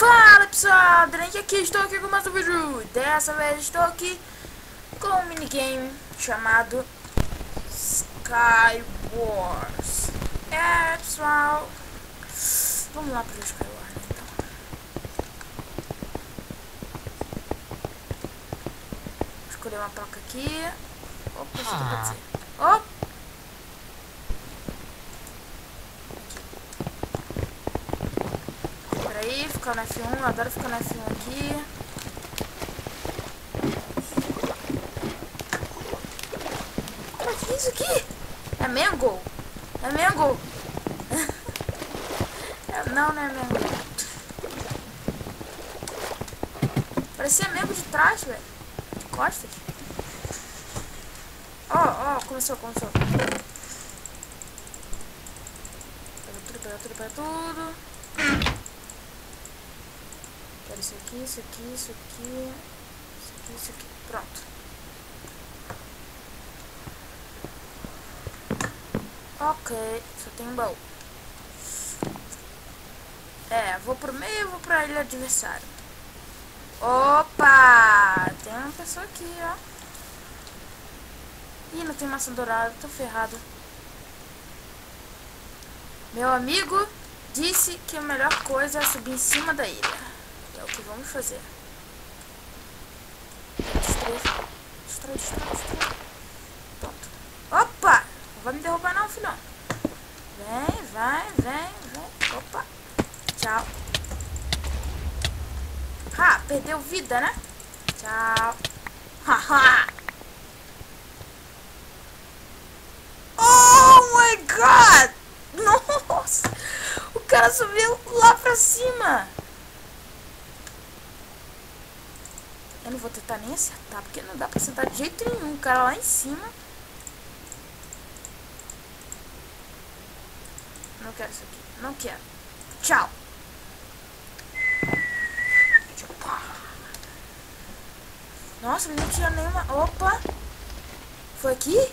Fala pessoal, Drake aqui, estou aqui com mais um vídeo. Dessa vez estou aqui com um minigame chamado Skywars. É pessoal, vamos lá para o Skywars então. Vou escolher uma placa aqui. Opa, isso aqui pode ser. Opa! Aí, ficar no F1, adoro ficar no F1 aqui. O que é isso aqui? É mango? É mango? Não, não é mango. Parecia mango de trás, velho. De costas. Ó, começou. Pega tudo. Quero isso aqui. Pronto. Ok, só tem um baú. Vou pro meio, vou pra ilha adversária. Opa! Tem uma pessoa aqui, ó. Ih, não tem maçã dourada, tô ferrado. Meu amigo disse que a melhor coisa é subir em cima da ilha. É o que vamos fazer. Destrói. Pronto. Opa! Não vai me derrubar não, filhão. Vem. Opa. Tchau. Perdeu vida, né? Tchau. Haha. Oh my god! Nossa! O cara subiu lá pra cima. Eu não vou tentar nem acertar, porque não dá pra acertar de jeito nenhum. O cara lá em cima. Não quero isso aqui. Não quero. Tchau. Nossa, ele não tinha nenhuma... Opa! Foi aqui?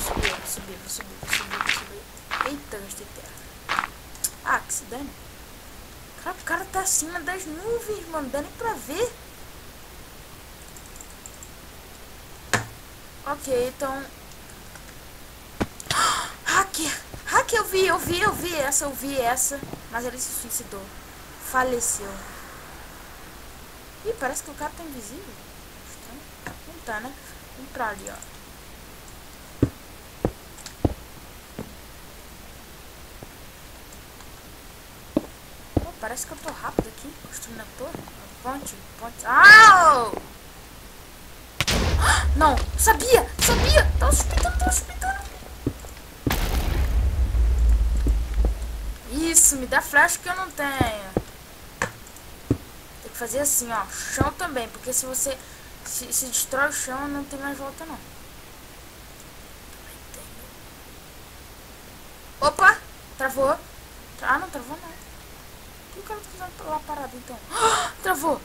Vou subir. Eita, gastei terra. Que se dane. Cara, o cara tá acima das nuvens, mano. Não dá nem pra ver. Ok, então... Hacker, eu vi essa. Mas ele se suicidou. Faleceu. Ih, parece que o cara tá invisível. Não tá, né? Vamos pra ali, ó. Parece que eu tô rápido aqui, construindo a torre. Ponte. Au! Não, sabia! Tava suspeitando. Isso, me dá flash que eu não tenho. Tem que fazer assim, ó. Chão também, porque se você se destrói o chão, não tem mais volta, não. Opa! Travou. Não travou, não. O que o cara tá fazendo lá parado, então? Travou!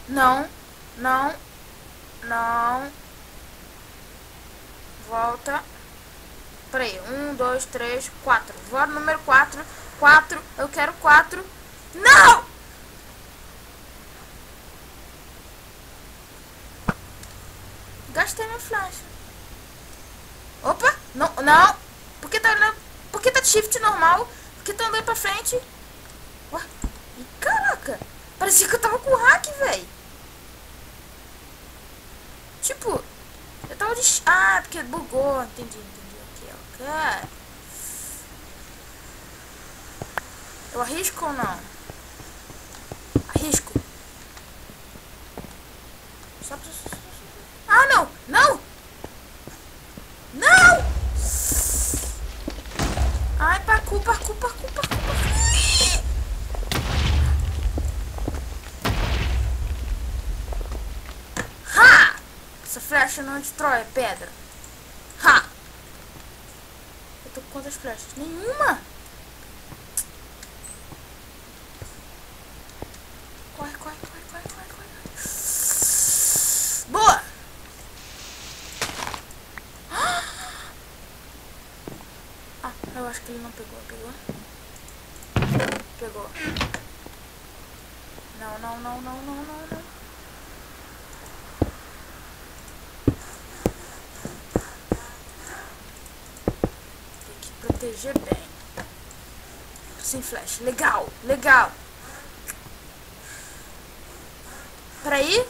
Não. Volta. Peraí. 1, 2, 3, 4. Voa número 4. 4. Eu quero 4. Não! Gastei minha flash. Opa! Não. Por que tá de shift normal? Por que tá andando pra frente? Ué? Ih, caraca! Parecia que eu tava com hack, velho. Tipo, eu tava de... porque bugou. Entendi. Ok. Eu arrisco ou não? Arrisco. Só pra... Não! Ai, parkour. Essa flecha não destrói pedra. Eu tô com quantas flechas? Nenhuma! Corre. Boa! Eu acho que ele não pegou. Pegou? Pegou. Não, não, não, não, não, não, não. Tem que proteger bem. Sem flash. Legal, legal. Peraí.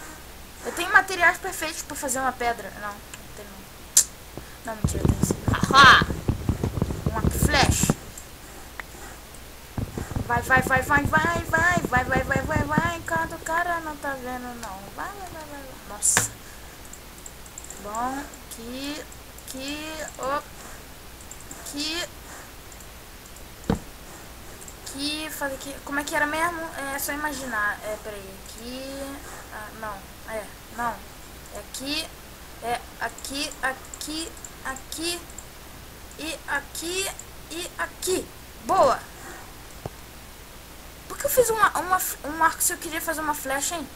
Eu tenho materiais perfeitos pra fazer uma pedra. Não, não tem não. Não, mentira, tem sim. Haha! Um arco e flash. Vai, vai, vai, vai, vai, vai, vai, vai, vai, vai, vai, enquanto o cara não tá vendo, não. Vai, vai, vai, vai, vai. Nossa. Bom, fazer aqui. Como é que era mesmo? É só imaginar. Peraí. Aqui. Ah, não. Não. É aqui. É aqui, aqui, aqui. E aqui. E aqui. Boa! Por que eu fiz um arco se eu queria fazer uma flecha, hein?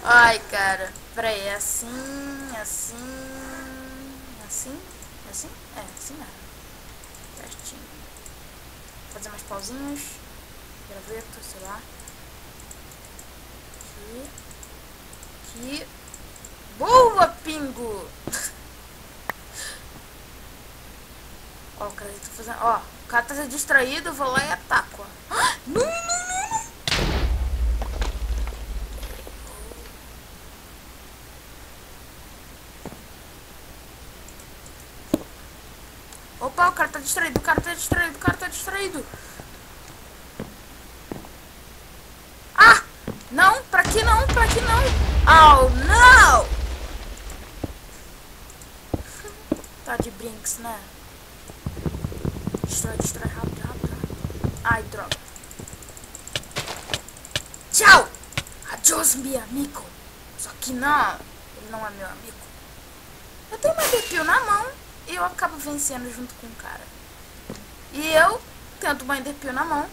Ai, cara. Peraí, é assim, assim, assim, assim? É, assim mesmo. Certinho. Vou fazer mais pauzinhos. Graveto, sei lá. Aqui. Aqui. Boa, pingo! Ó, o cara tá fazendo... Ó, o cara tá distraído, eu vou lá e ataco, ó. Não, não, não, não. Opa, o cara tá distraído, o cara tá distraído, o cara tá distraído. Ah! Não, pra aqui não, pra aqui não. Oh, não! Tá de brinks, né? Destrói, rápido, rápido, rápido. Ai, droga. Tchau! Adiós, meu amigo. Só que não, ele não é meu amigo. Eu tenho meu Enderpeel na mão e eu acabo vencendo junto com o cara. E eu tento uma Enderpeel na mão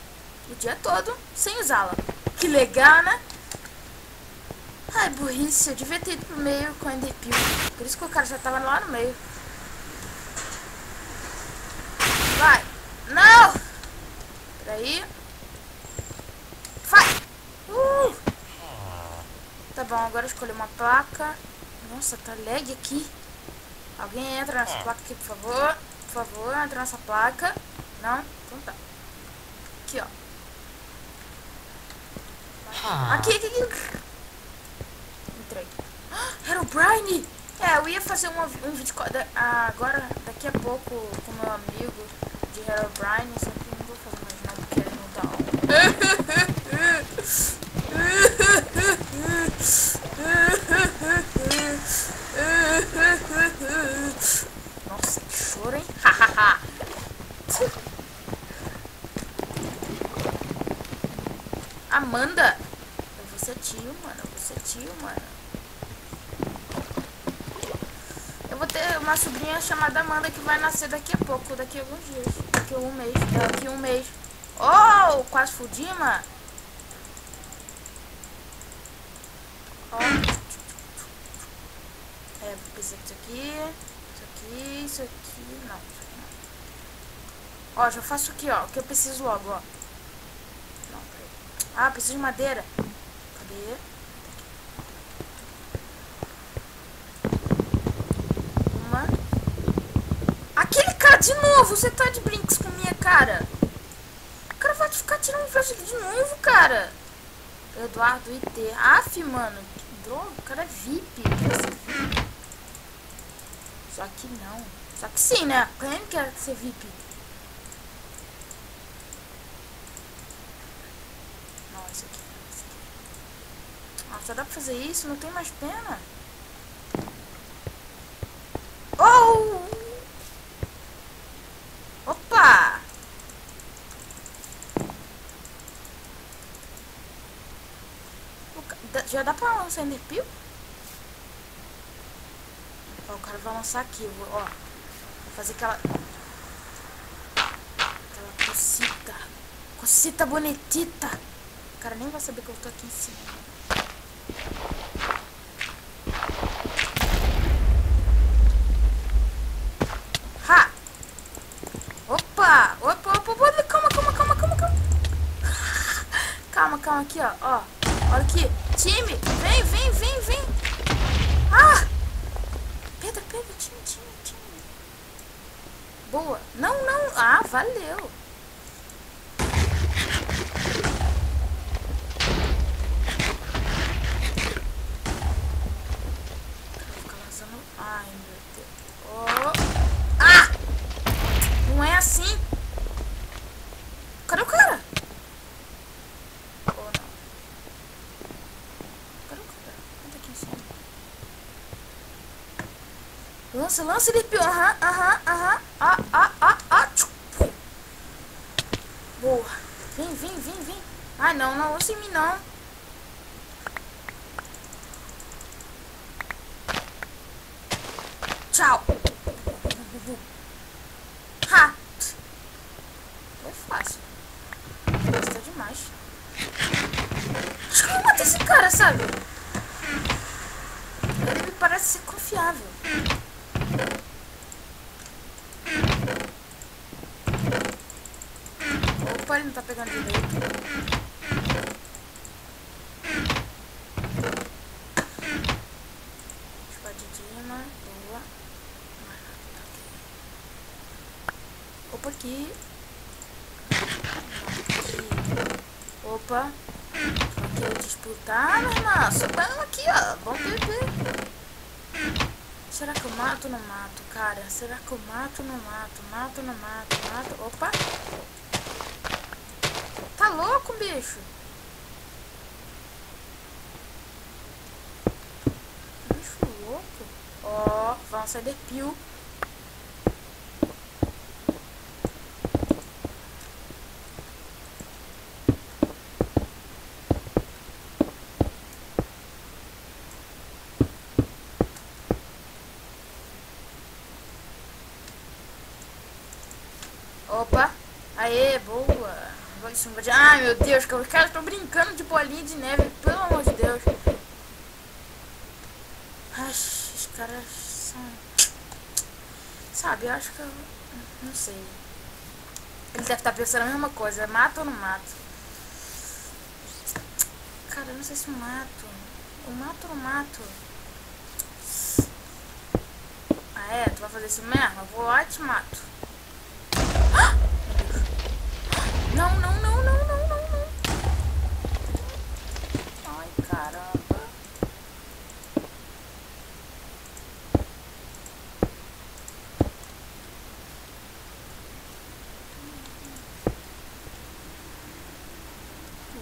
o dia todo sem usá-la. Que legal, né? Ai, burrice, eu devia ter ido pro meio com a Enderpeel. Por isso que o cara já tava lá no meio. Vai! Não! Peraí. Vai! Tá bom, agora eu escolhi uma placa. Nossa, tá lag aqui. Alguém entra nessa placa aqui, por favor. Por favor, entra nessa placa. Não? Então tá. Aqui, ó. Aqui, aqui, aqui. Entrei. Herobrine! Eu ia fazer um vídeo agora, daqui a pouco, com meu amigo de Herobrine. Só que não vou fazer mais não, porque ele não tá on. Nossa, que choro, hein? Amanda! Eu vou ser tio, mano. Eu vou ter uma sobrinha chamada Amanda que vai nascer daqui a pouco, daqui a alguns dias. Daqui a um mês. Oh, quase fudi, mano. Ó. Vou precisar disso aqui. Isso aqui. Não, isso aqui não. Ó, já faço aqui, ó. O que eu preciso logo, ó. Não, peraí. Ah, preciso de madeira. Cadê? Uma. Aquele cara de novo! Você tá de brinks com minha cara. O cara vai ficar tirando flash de novo, cara. Eduardo IT. Aff, mano. Que droga. O cara é VIP. Só que não. Só que sim, né? Quem quer ser VIP? Não, esse aqui. Ah, só dá pra fazer isso? Não tem mais pena? Oh! Opa! Já dá pra lançar Enderpeel? Ó, o cara vai lançar aqui, ó. Vou fazer aquela cocita. Cocita bonitita. O cara nem vai saber que eu tô aqui em cima. aqui, ó. Ó. Olha aqui. Time. Vem, vem, vem, vem. Ah! Pedra, pega. Time, time, time. Boa. Não, não. Ah, valeu. Fica lançando. Ai, meu Deus. Oh. Ah! Não é assim. Cadê o cara? Oh, não. Cadê o cara? Entra aqui em cima. Lança, lança, ele pior. Aham, aham, aham. Ah, ah, ah, ah. Boa. Vem, vem, vem, vem. Ai, não, não lança em mim, não. Tchau. Ha. É fácil. Isso tá demais. Acho que eu vou matar esse cara, sabe? Ele me parece ser confiável. Opa, ele não tá pegando direito. Espadidina, boa. Opa, aqui. Opa. Aqui disputar, meu irmão. Subamos aqui, ó. Vamos beber. Será que eu mato ou não mato, cara? Será que eu mato ou não mato? Mato ou não mato? Mato. Opa. Tá louco, bicho? Bicho louco. Ó, vamos sair de pio. Opa. Aê, boa. Ai, meu Deus, os caras estão brincando de bolinha de neve, pelo amor de Deus. Ai, os caras são... Sabe, eu acho que eu... Não sei. Ele deve estar pensando a mesma coisa, mato ou não mato? Cara, eu não sei se eu mato. Eu mato ou não mato? Ah, é? Tu vai fazer isso mesmo? Eu vou lá e te mato. Ah! Não, não, não, não, não, não, não. Ai, caramba.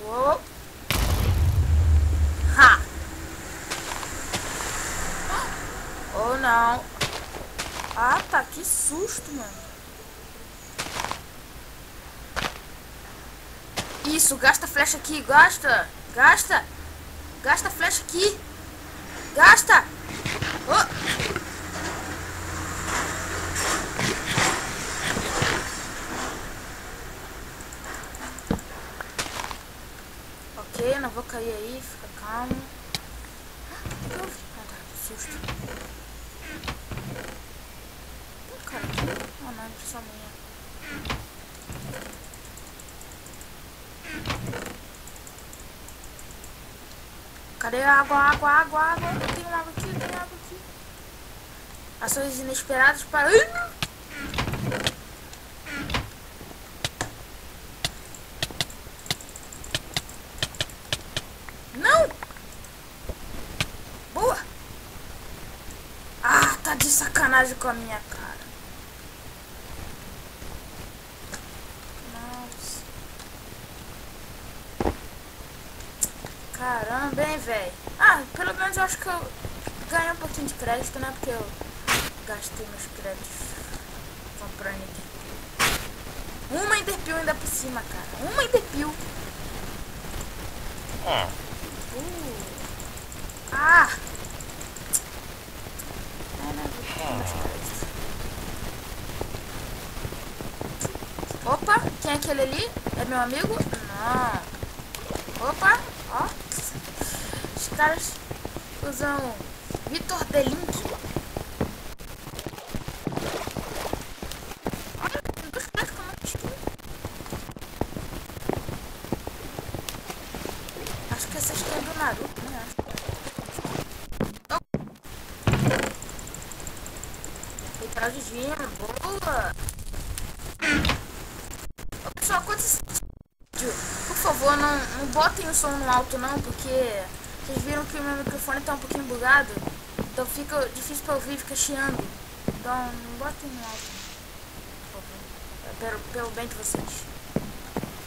Uou. Ha. Oh, não. Ah, tá. Que susto, mano. Isso, gasta flecha aqui, gasta, gasta, gasta flecha aqui, gasta. Oh. Ok, não vou cair aí, fica calmo. Ah, tá, susto. Cara, oh, não, impressão minha. Cadê a água, água, água, água? Eu tenho água aqui, eu tenho água aqui. Ações inesperadas para... Não! Boa! Ah, tá de sacanagem com a minha cara. Nossa. Caramba, hein, velho. Ah, pelo menos eu acho que eu ganhei um pouquinho de crédito, né? Porque eu gastei meus créditos comprando aqui. Uma Enderpeel ainda por cima, cara. Uma Enderpeel. Ah! Opa, quem é aquele ali? É meu amigo? Não. Opa, ó. Os caras usam Vitor Delink. Olha, tem dois caras com uma skin. de gema, boa. Pessoal, quando esse vídeo, por favor, não botem o som no alto não, porque vocês viram que o meu microfone tá um pouquinho bugado, então fica difícil pra ouvir, fica chiando. Então não botem no alto, por favor, pelo bem de vocês.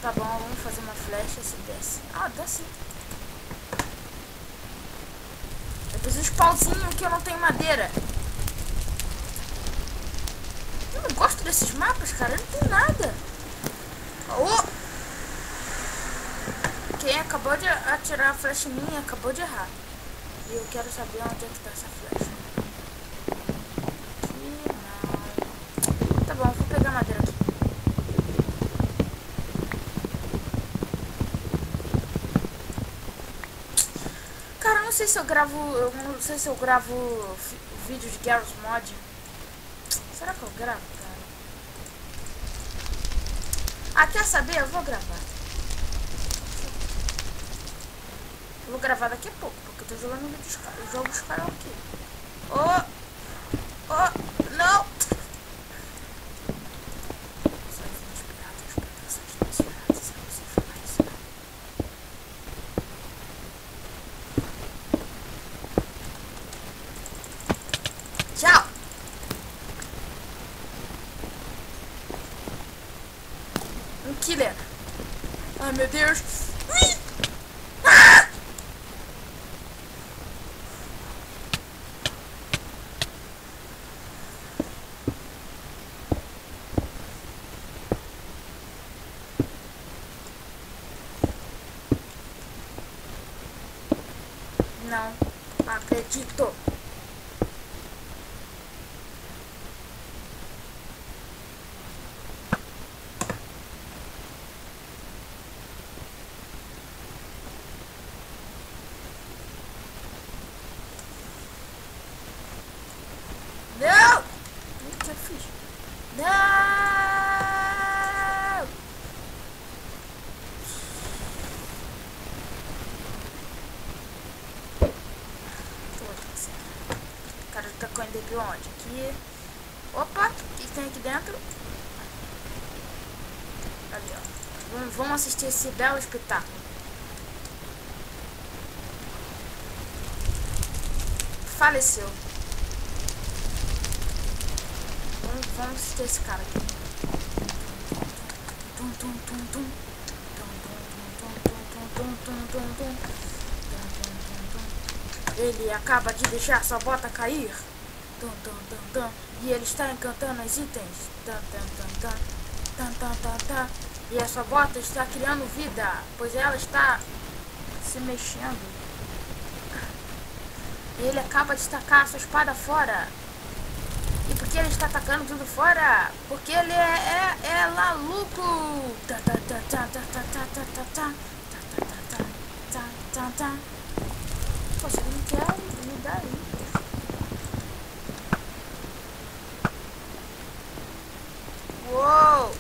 Tá bom, vamos fazer uma flecha, se desce. Ah, dá sim. Eu preciso de pauzinho que eu não tenho madeira. Eu não gosto desses mapas, cara, não tem nada. Oh! Quem acabou de atirar a flecha em mim acabou de errar. E eu quero saber onde é que tá essa flecha. Aqui não. Tá bom, vou pegar madeira aqui. Cara, eu não sei se eu gravo. Eu não sei se eu gravo vídeo de Garry's Mod. Será que eu gravo, cara? Ah, quer saber? Eu vou gravar. Eu vou gravar daqui a pouco, porque eu tô jogando jogos karaokê. Oh! Oh! Não! Tchau! Um killer. Ai, meu Deus. Ah! Não acredito. Não! O que eu fiz? Não! O cara tá com ele onde? Aqui. Opa! O que tem aqui dentro? Ali, ó. Vamos assistir esse belo espetáculo. Faleceu. Vamos assistir esse cara aqui. Ele acaba de deixar sua bota cair. E ele está encantando os itens. E a sua bota está criando vida, pois ela está se mexendo. E ele acaba de tacar sua espada fora. E por que ele está atacando tudo fora? Porque ele é maluco. Poxa, ele não quer me dar aí. Uou!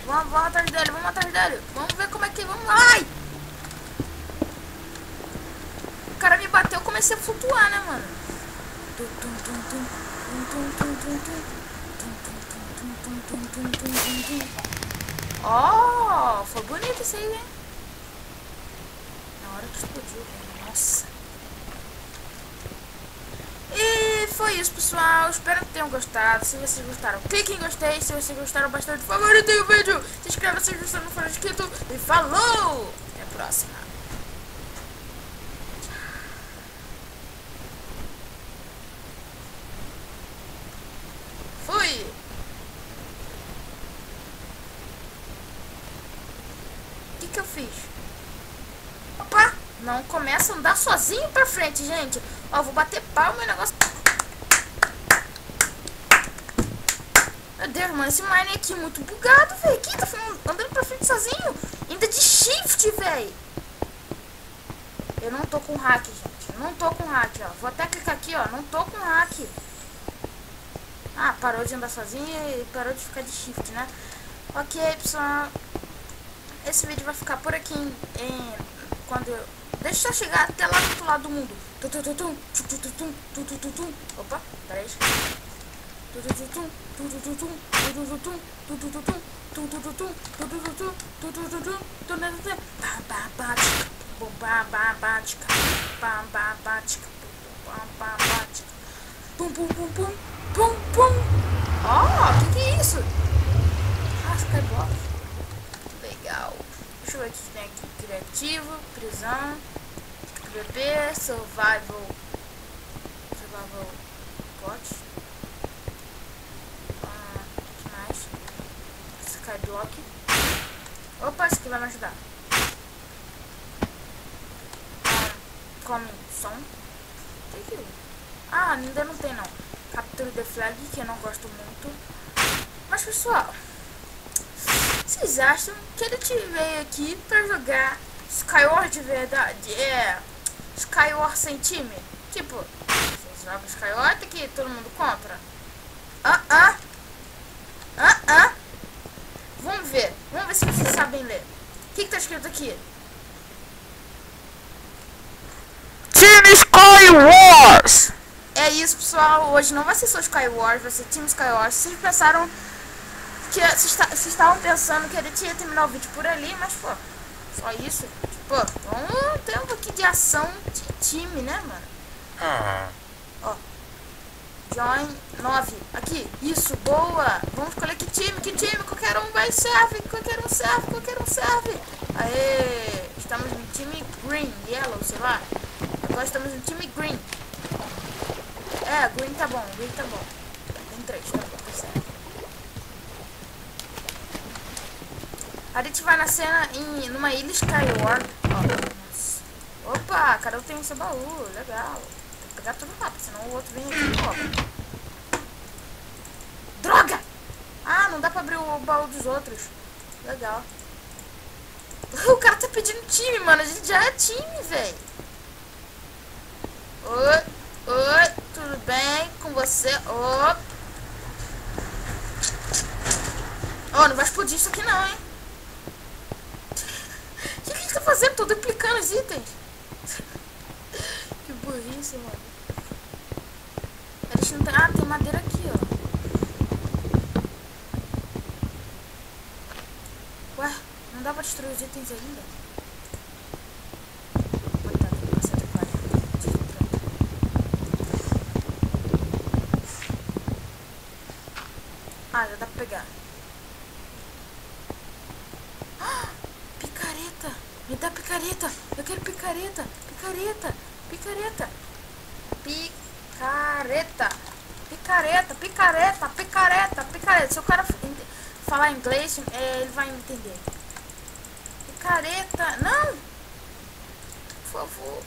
Vamos atrás dele, vamos atrás dele. Vamos ver como é que... Vamos lá! Ai! O cara me bateu, eu comecei a flutuar, né, mano? Oh, foi bonito isso aí, hein? Na hora que explodiu, velho. Nossa. E foi isso, pessoal. Espero que tenham gostado. Se vocês gostaram, clique em gostei. Se vocês gostaram bastante, favoritem o vídeo. Se inscreva se você não for inscrito. E falou! Até a próxima. Fui! O que eu fiz? Opa! Não começa a andar sozinho pra frente, gente. Ó, vou bater palma e o negócio... Meu Deus, mano, esse mine aqui é muito bugado, velho. Quem tá andando pra frente sozinho? Ainda de shift, velho. Eu não tô com hack, gente. Eu não tô com hack, ó. Vou até clicar aqui, ó. Não tô com hack. Ah, parou de andar sozinho e parou de ficar de shift, né? Ok, pessoal. Esse vídeo vai ficar por aqui quando eu... Deixa eu chegar até lá do outro lado do mundo. Opa, peraí. Pum, pum, pum, pum, pum, pum. Ó, que é isso? Ah, Skyblock. Legal. Deixa eu ver o que tem aqui. Criativo, prisão, PVP, survival bot. O que mais? Skyblock. Opa, isso aqui vai me ajudar. Come som. O que é? Ah, ainda não tem não. Capture the flag, que eu não gosto muito. Mas pessoal, vocês acham que ele te veio aqui pra jogar Skywars de verdade? É, Skywars sem time? Tipo, vocês jogam Skywars que todo mundo compra? Vamos ver se vocês sabem ler. O que tá escrito aqui? Team Skywars! É isso, pessoal. Hoje não vai ser só Skywars, vai ser Team Skywars. Vocês pensaram que vocês estavam pensando que ele tinha terminar o vídeo por ali, mas pô, só isso. Tipo, vamos ter um pouquinho de ação de time, né, mano? Ó, join 9. Aqui, isso, boa. Vamos escolher que time, qualquer um vai serve, qualquer um serve. Aê, estamos no time green, yellow, sei lá. Agora estamos no time green. É, green tá bom. Tem 3, tá bom, tá certo. A gente vai na cena numa ilha Skyward. Ó. Opa, cada um tem seu baú, legal. Tem que pegar tudo rápido, senão o outro vem aqui e rouba. Droga! Ah, não dá pra abrir o baú dos outros. Legal. O cara tá pedindo time, mano. A gente já é time, velho. Oi, tudo bem com você? Ó, não vai explodir isso aqui não, hein? O que a gente tá fazendo? Tô duplicando os itens. Que burrice, mano. Eles não tem... Ah, tem madeira aqui, ó. Ué, não dá pra destruir os itens ainda? Ah, já dá pra pegar. Ah, picareta! Me dá picareta! Eu quero picareta! Picareta! Se o cara falar inglês, ele vai entender. Picareta! Não! Por favor.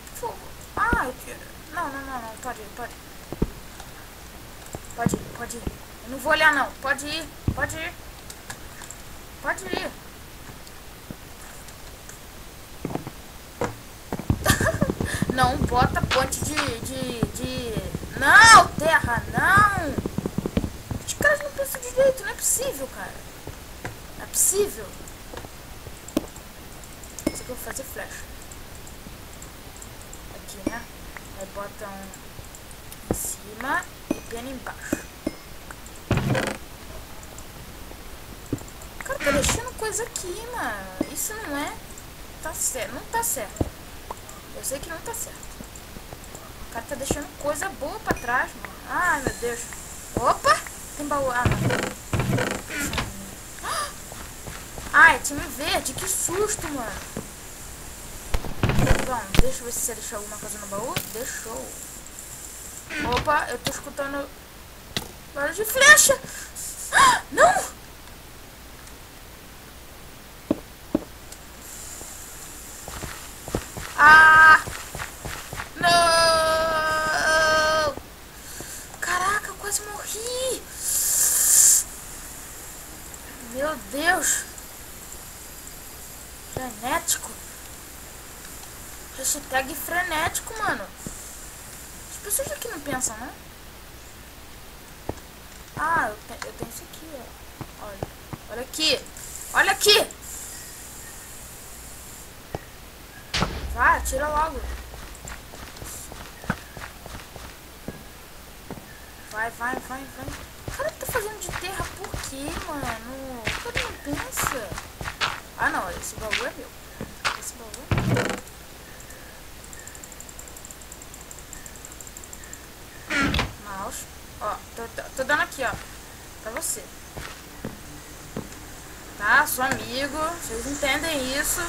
Ah, eu quero. Não. Pode ir. Eu não vou olhar não. Pode ir. Não bota ponte de... Não, terra, não! Os caras não pensam direito, não é possível, cara. Não é possível. Isso aqui eu vou fazer flecha. Aqui, né? Aí bota um em cima e pena embaixo. Cara, tá deixando coisa aqui, mano. Isso não é... Tá certo, não tá certo. Eu sei que não tá certo. O cara tá deixando coisa boa pra trás, mano. Ai, meu Deus. Opa! Tem baú. Ah, não. Ah, é time verde. Que susto, mano. Bom, deixa eu ver se você deixou alguma coisa no baú. Deixou. Opa, eu tô escutando barulho de flecha. Ah, não! Ah! Não! Caraca, eu quase morri! Meu Deus! Frenético! Hashtag frenético, mano! As pessoas aqui não pensam, né? Ah, eu tenho isso aqui, ó. Olha aqui! Olha aqui! Vai, atira logo. Vai. cara tá fazendo de terra por quê, mano? O cara não pensa. Ah, não, esse baú é meu. Esse baú é meu. Mouse. Ó, tô dando aqui, ó. Pra você. Tá? Sou amigo. Vocês entendem isso.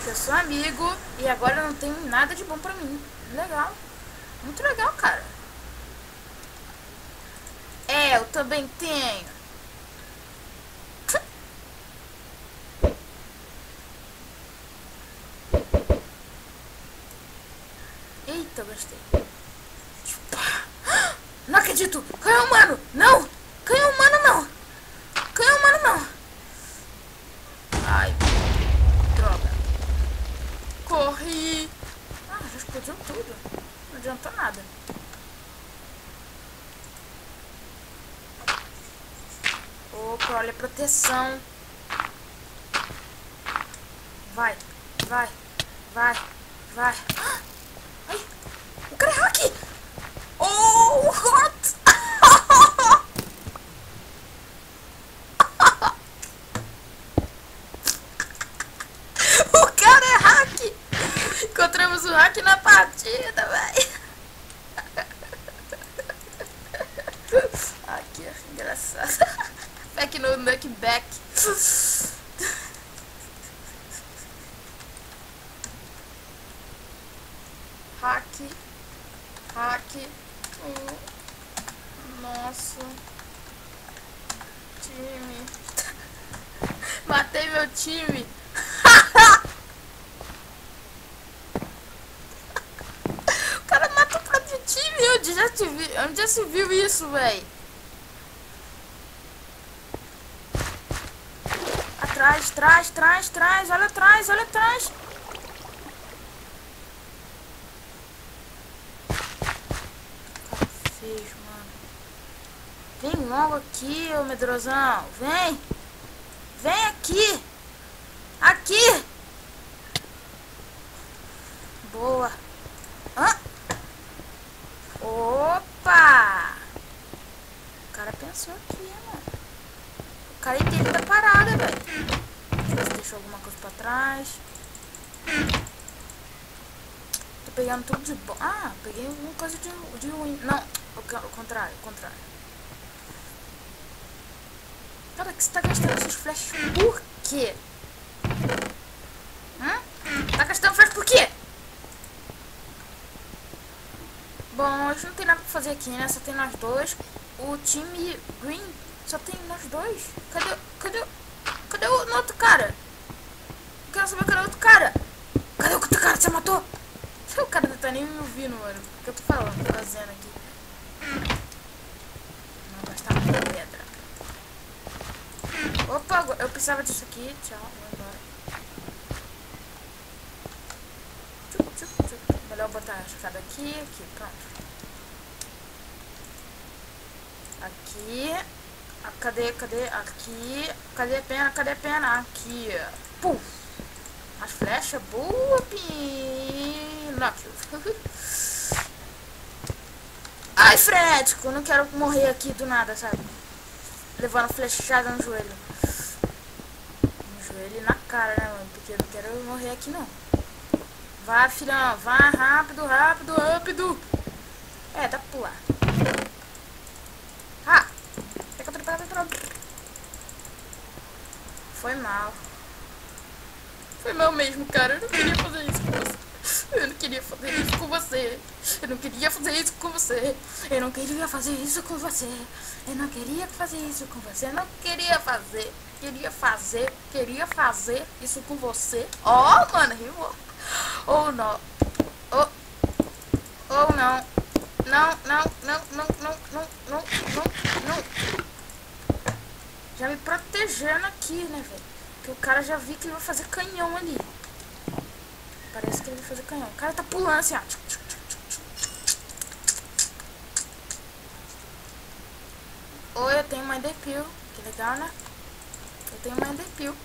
Que eu sou amigo. E agora não tem nada de bom pra mim. Legal. Muito legal, cara. É, eu também tenho. Eita, gostei. Não acredito! Canhão humano! Não! Canhão humano não! Canhão humano não! Ai, droga. Corri! Ah, já explodiu tudo. Não adiantou nada. Opa, olha a proteção. Vai, vai, vai, vai. Ai, o cara é hack! Oh, what? O cara é hack! Encontramos o hack na partida, velho. Aqui, engraçado. Back no knockback. Hack. Nossa. Time. Matei meu time. O cara matou o próprio time. Onde já se viu isso, velho? Trás. Olha atrás. Feio, mano. Vem logo aqui, ô medrosão. Vem aqui. Aqui. Boa. Hã? Opa. O cara pensou aqui, mano. O cara entende da parada, velho. Deixa eu ver se deixou alguma coisa pra trás. Tô pegando tudo de bom. Ah, peguei alguma coisa de ruim. Não, o contrário. Cara, que você tá gastando essas flechas por quê? Tá gastando flash por quê? Bom, a gente não tem nada pra fazer aqui, né? Só tem nós dois. O time Green só tem nós dois. Cadê o outro cara? Quero saber cadê o outro cara. Cadê o outro cara? Você matou? O cara não tá nem me ouvindo, mano. O que eu tô fazendo aqui? Não gastar muita pedra. Opa, eu precisava disso aqui. Tchau, vou embora. Melhor botar a escada aqui, pronto. Aqui. Cadê? Aqui. Cadê a pena? Aqui. Pum. As flechas. Boa, Pinóquio. Ai, frenético. Eu não quero morrer aqui do nada, sabe? Levando flechada no joelho. No joelho e na cara, né, mano? Porque eu não quero morrer aqui, não. Vai, filhão. Vai, rápido. É, dá pra pular. Ah! Foi mal. Foi mal mesmo, cara. Eu não queria fazer isso com você. Eu não queria fazer isso com você. Eu não queria fazer isso com você. Eu não queria fazer isso com você. Eu não queria fazer isso com você. Eu não queria fazer. Queria fazer isso com você. Ó, mano, rimou. Ou não. Ou não. Não. Já me protegendo aqui, né, velho? Porque o cara já vi que ele vai fazer canhão ali. Parece que ele vai fazer canhão. O cara tá pulando assim, ó. Oi, eu tenho uma Enderpeel. Que legal, né? Eu tenho uma Enderpeel.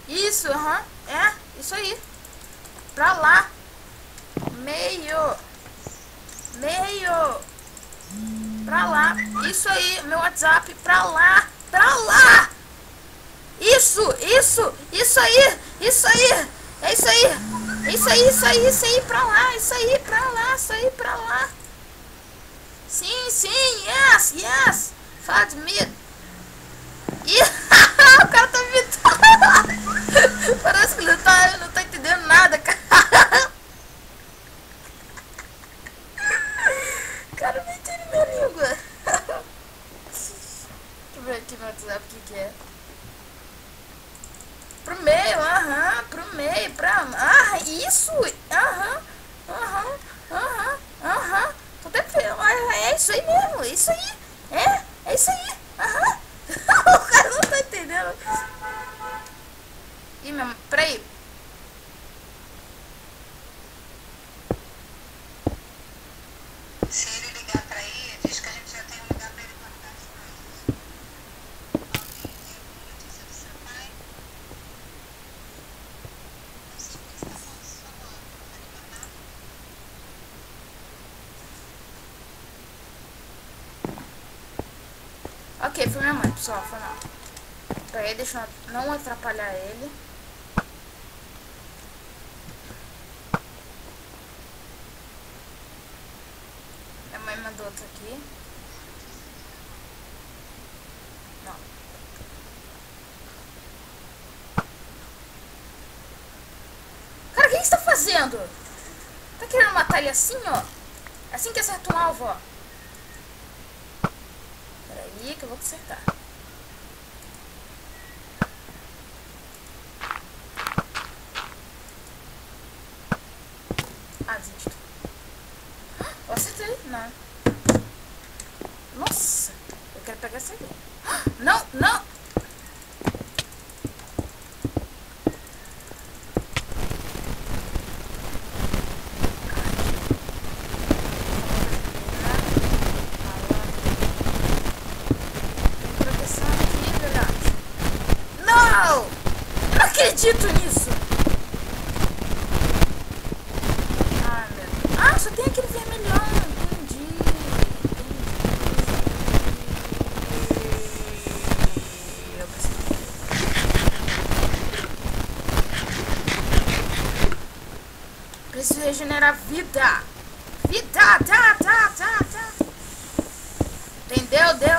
Isso, aham. É, isso aí. Pra lá. Meio. Meio. Pra lá. Isso aí, meu WhatsApp. Pra lá. Pra lá. Isso aí. Isso aí. É isso aí. Isso aí, pra lá. Isso aí, pra lá. Isso aí, pra lá. Sim, yes. Fala de mim. O cara tá vindo. Parece que ele não tá entendendo nada, cara. O cara não entende minha língua. Deixa eu ver aqui no WhatsApp o que é. Pro meio, pro meio, isso, é isso aí mesmo, isso aí, é isso aí, o cara não tá entendendo. Ih, meu, peraí. Se ele ligar pra aí, diz que a gente já tem um lugar pra ele guardar as coisas. Alguém tem alguma notícia do seu pai? Não sei o que você está falando. Pode mandar? Ok, foi minha mãe, pessoal, foi mal. Peraí, deixa eu não atrapalhar ele. Minha mãe mandou outro aqui. Não. Cara, o que você tá fazendo? Tá querendo matar ele assim, ó? Assim que acerta um alvo, ó. Peraí que eu vou consertar. Ah, desisto. Eu acertei, não. Nossa, eu quero pegar essa aqui. Não! Tem proteção aqui, velhote. Não acredito nisso! Ai, meu Deus. Ah, só tem aquele vermelhão. Entendi. Eu preciso regenerar vida. Tá. Entendeu? Deu.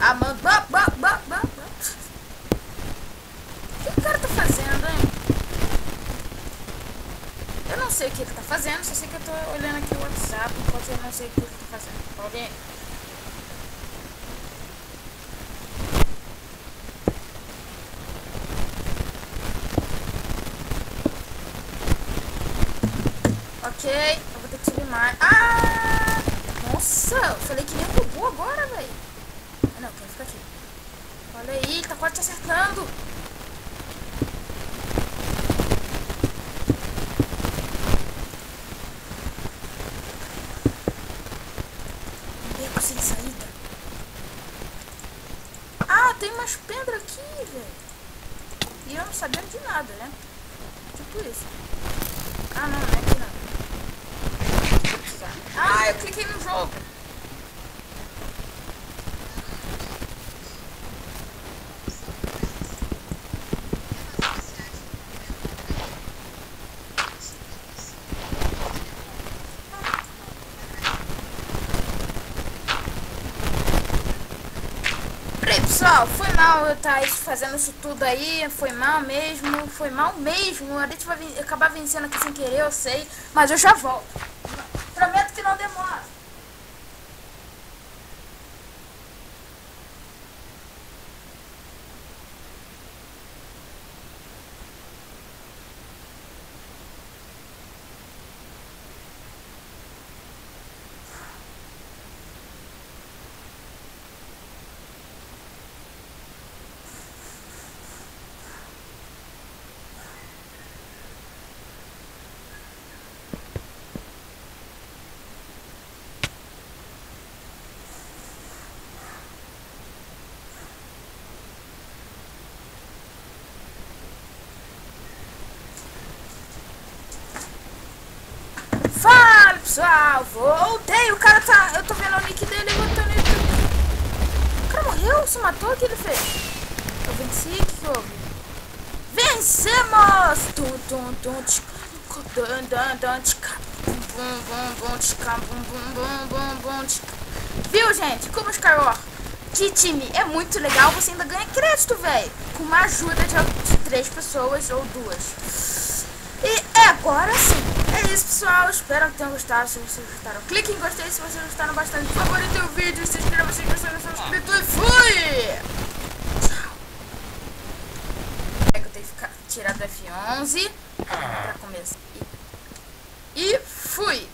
Ah, mano. O que o cara tá fazendo, hein? Eu não sei o que ele tá fazendo, só sei que eu tô olhando aqui o WhatsApp, enquanto eu não sei o que ele tá fazendo. Alguém? Ok, eu vou ter que subir mais. Ah! Nossa, eu falei que nem um robô agora, velho. Ah, não, quero ficar aqui. Olha aí, ele tá quase te acertando. Beco sem saída. Ah, tem umas pedras aqui, velho. E eu não sabendo de nada, né? Tipo isso. Ah, não é aqui não. Ah, eu cliquei no jogo. Peraí, pessoal, foi mal eu estar fazendo isso tudo aí, foi mal mesmo. A gente vai acabar vencendo aqui sem querer, eu sei, mas eu já volto. Prometo que não demora. pessoal, voltei. O cara tá... Eu tô vendo o nick dele, botando ele. O cara morreu? Se matou? O que ele fez? Eu venci? O que houve? Vencemos! Viu, gente? Como Skyward? Que time é muito legal. Você ainda ganha crédito, velho. Com uma ajuda de 3 pessoas ou 2. E agora sim. É isso, pessoal. Espero que tenham gostado. Se vocês gostaram, clique em gostei. Se vocês gostaram bastante, por favor, favoritem o vídeo. Se inscreva se você não for inscrito. E fui! Tchau. É que eu tenho que ficar tirado do F11 pra começar. E fui!